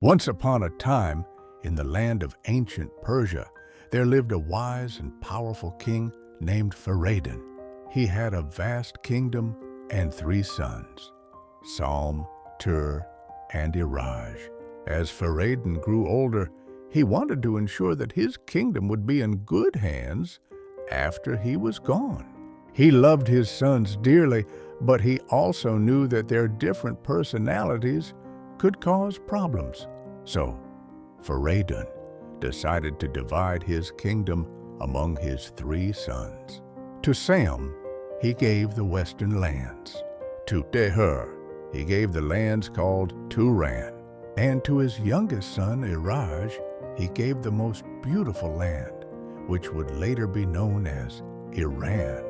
Once upon a time, in the land of ancient Persia, there lived a wise and powerful king named Fereydun. He had a vast kingdom and three sons, Salm, Tur, and Iraj. As Fereydun grew older, he wanted to ensure that his kingdom would be in good hands after he was gone. He loved his sons dearly, but he also knew that their different personalities could cause problems. So, Fereydun decided to divide his kingdom among his three sons. To Sam, he gave the western lands. To Tehur, he gave the lands called Turan. And to his youngest son, Iraj, he gave the most beautiful land, which would later be known as Iran.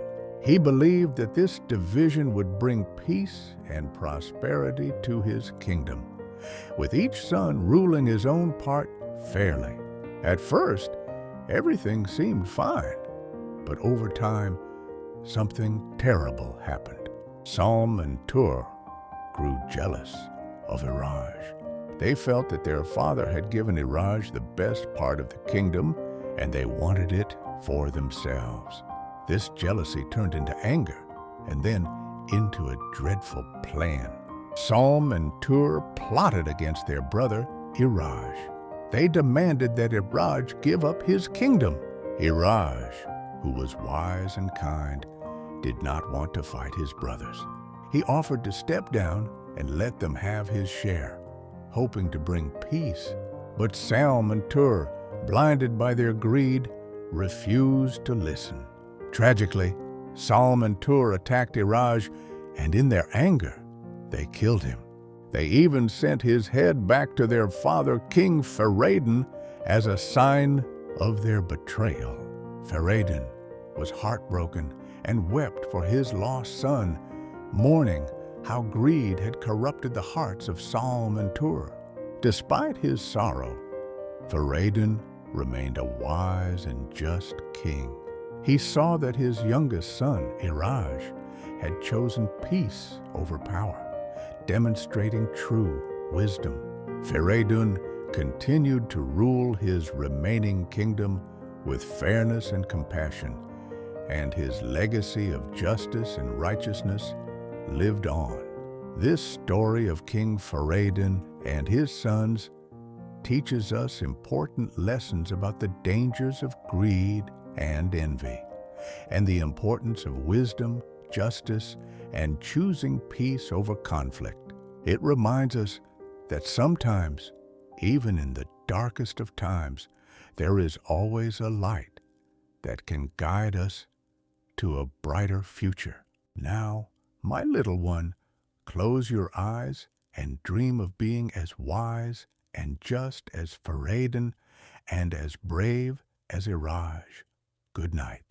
He believed that this division would bring peace and prosperity to his kingdom, with each son ruling his own part fairly. At first, everything seemed fine, but over time, something terrible happened. Salm and Tur grew jealous of Iraj. They felt that their father had given Iraj the best part of the kingdom, and they wanted it for themselves. This jealousy turned into anger, and then into a dreadful plan. Salm and Tur plotted against their brother, Iraj. They demanded that Iraj give up his kingdom. Iraj, who was wise and kind, did not want to fight his brothers. He offered to step down and let them have his share, hoping to bring peace. But Salm and Tur, blinded by their greed, refused to listen. Tragically, Salm and Tur attacked Iraj, and in their anger, they killed him. They even sent his head back to their father, King Fereydun, as a sign of their betrayal. Fereydun was heartbroken and wept for his lost son, mourning how greed had corrupted the hearts of Salm and Tur. Despite his sorrow, Fereydun remained a wise and just king. He saw that his youngest son, Iraj, had chosen peace over power, demonstrating true wisdom. Fereydun continued to rule his remaining kingdom with fairness and compassion, and his legacy of justice and righteousness lived on. This story of King Fereydun and his sons teaches us important lessons about the dangers of greed and envy, and the importance of wisdom, justice, and choosing peace over conflict. It reminds us that sometimes, even in the darkest of times, there is always a light that can guide us to a brighter future. Now, my little one, close your eyes and dream of being as wise and just as Fereydun and as brave as Iraj. Good night.